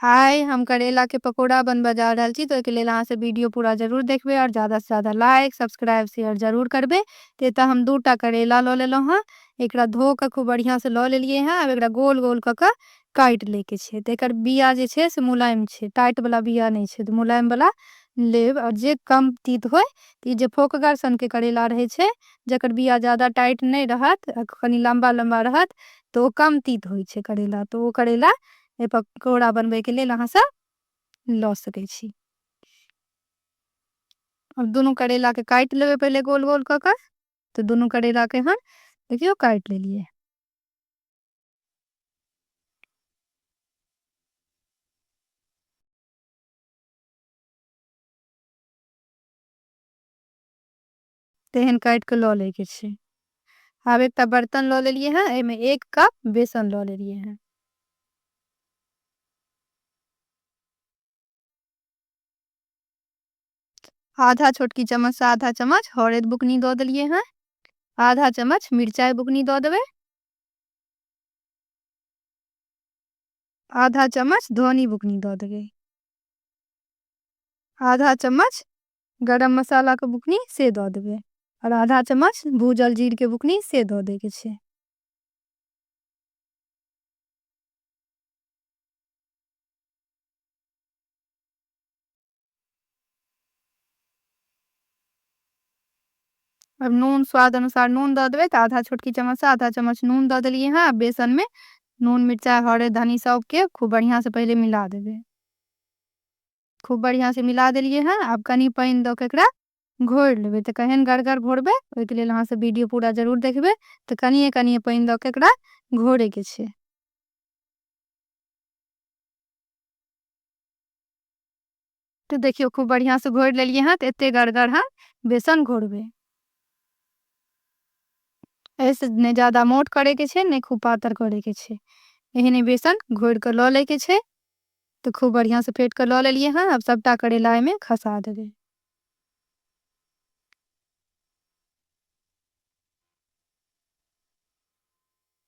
हाय, हम करेला के पकोड़ा बनबऽ जा रहल छी, तो एके लेल अहाँ से वीडियो पूरा जरूर देखबे और ज़्यादा से ज़्यादा लाइक, सब्सक्राइब, शेयर जरूर करबे। तो एतऽ हम 2 टा करेला लऽ लेलहुँ हेँ, एकरा धो कऽ खूब बढ़िआँ से लऽ लेलियै हेँ। आब एकरा गोल गोल कऽ कऽ काटि लैके छै। तऽ एकर बिया जे छै से मुलायम छै, टाइट वाला बिया नहि छै, तऽ मुलायम वाला लेब। और जे कम तीत होय, तऽ ई जे फोकगर सनके करेला रहै छै, जकर बिया ज़्यादा टाइट नहि रहत, कनी लम्बा लम्बा रहत, तऽ ओ कम तीत होइ छै करेला। तऽ ओ करेला ए पकौड़ा बनबैके लेल अहाँ सब लऽ सकै छी। अब दुनू करेलाके काटि लेबै पहिले गोल गोल कऽ कऽ। तऽ दुनू करेलाके हम देखियौ काटि लेलियै। तेहन काटि कऽ लऽ लैके छै। आब एकटा बर्तन लऽ लेलियै हेँ, एहिमे 1 कप बेसन लऽ लेलियै हेँ। आधा छोटकी चम्मच से आधा चम्मच हरैद बुकनी दऽ देलियै हेँ। आधा चम्मच मिरचाइ बुकनी दऽ देबै। आधा चम्मच धनी बुकनी दऽ देबै। आधा चम्मच गरम मसाला के बुकनी से दऽ देबै। और आधा चम्मच भूजल जीर के बुकनी से दऽ दैके छै। अब नून स्वाद अनुसार नून दऽ देबै। तऽ आधा छोटकी चम्मच से आधा चम्मच नून दऽ देलियै हेँ। बेसन में नून मिरचाइ हरैद धनी सबके खूब बढ़िआँ से पहिले मिला देबै। खूब बढ़िआँ से मिला देलियै हेँ। आब कनी पानि दऽ के एकरा घोरि लेबै। तऽ केहन गरगर घोरबै, ओहिके लेल अहाँ सब वीडियो पूरा जरूर देखबै। तऽ कनिए कनिए पानि दऽ के एकरा घोरैके छै। तऽ देखियौ खूब बढ़िआँ से घोरि लेलियै हेँ। तऽ एते गरगर हम बेसन घोरबै। एहिसँ नहि ज़्यादा मोट करैके छै, नहि खूब पातर करैके छै। एहने बेसन घोरि कऽ लऽ लैके छै। तऽ खूब बढ़िआँ से फेंट कऽ लऽ लेलियै हेँ। आब सभटा करेला एहिमे खसा देबै।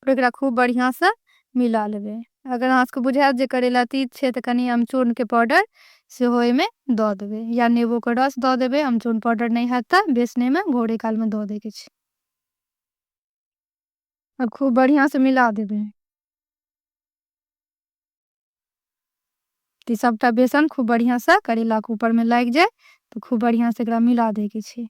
एकरा खूब बढ़िआँ से मिला लेबै। अगर अहाँ सबके बुझायत जे करेला तीत छै, तऽ कनी अमचूरके पाउडर सेहो एहिमे दऽ देबै, या नेबोके रस दऽ देबै। अमचूर पाउडर नहि हैत तऽ बेसनेमे घोरै कालमे दऽ दैके छै। अब खूब बढ़िआँ से मिला देबै। तऽ सबटा बेसन खूब बढ़िआँ से करेलाके ऊपरमे लागि जाय, तऽ खूब बढ़िआँ से एकरा मिला दैके छै।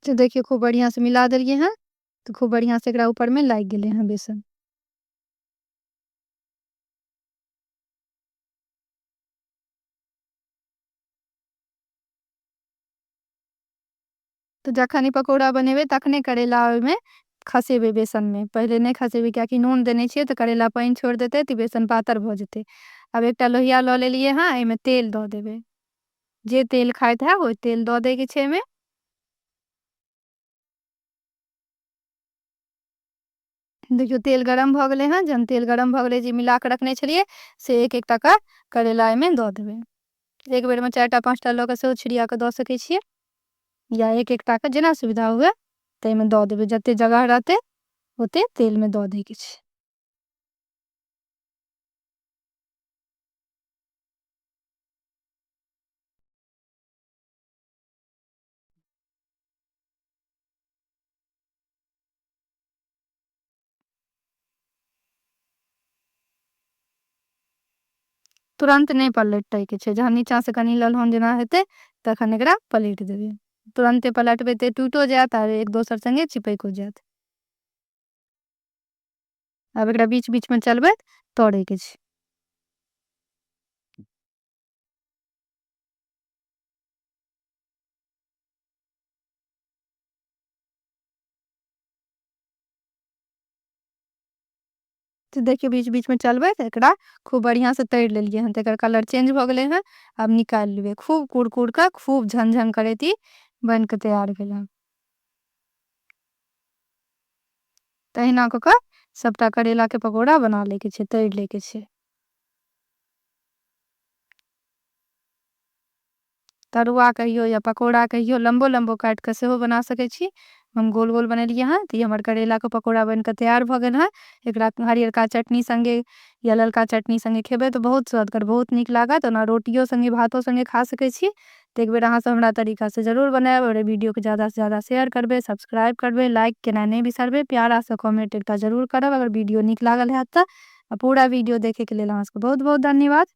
तो देखिए खूब बढ़िया से मिला देलिए हैं। तो खूब बढ़िया से एकरा ऊपर में लाग गेले हैं बेसन। तो जखन ई पकौड़ा बनेबे तखने करेला में खसेबे बेसन में, पहले नहीं खसेबे कियाकि नून देने छिए तो करेला पानी छोड़ देते तो बेसन पातर भ जेते। अब एकटा लोहिया ल लेलिए हाँ, एमे तेल द देबे। जे तेल खाइत है वो तेल द दे के छै एमे। देखियो तेल गरम भ गेले हैं। जहन तेल गरम भ गेले, जे मिला के रखने छलिए से एक एक टा के करेला एमे द देबे। एक बेर में 4टा 5टा ल के सेहो छिड़िया के द सके छिए, या एक एक टा के जेना सुविधा हुए ते में द देबे। जते जगह रहते ओते तेल में द दे के छै। तुरंत नहीं पलटै के छै। जहन नीचा से कनी ललहन जेना हेते तखन एकरा पलट देबे। तुरंते पलटबे ते टूटो जात और एक दोसर संगे चिपको जात। अब एकरा बीच बीच में चलबे तोड़े के छै। तो देखियो बीच बीच में चलबे त एकरा खूब बढ़िया से तैर लेलिए हन। तेकर कलर चेंज भ गेले हैं। अब निकाल लेबे। खूब कुरकुर का खूब झनझन करेती बन के तैयार भेल हन। तहिना क के सबटा करेला के पकौड़ा बना ले के छै, तैर ले के छै। तरुआ कहियो या पकोड़ा कहियो, लम्बो-लम्बो काटि कऽ सेहो बना सकै छी। हम गोल-गोल बनेलियै हँ, तऽ ई हमर करैलाके पकौड़ा बनि कऽ तैयार भऽ गेल हँ। एकरा हरियरका चटनी संगे या ललका चटनी संगे खेबै तऽ बहुत स्वदगर, बहुत नीक लागत। ओना रोटियो संगे, भातो संगे खा सकै छी। तऽ एक बेर अहाँ सब हमरा तरीकासँ जरूर बनाएब और वीडियोके ज़्यादासँ ज़्यादा शेयर करबै, सब्सक्राइब करबै, लाइक केनाइ नहि बिसरबै। प्यारासँ कमेंट एकटा जरूर करब अगर वीडियो नीक लागल हैत तऽ। आ पूरा वीडियो देखैके लेल अहाँ सबके बहुत-बहुत धन्यवाद।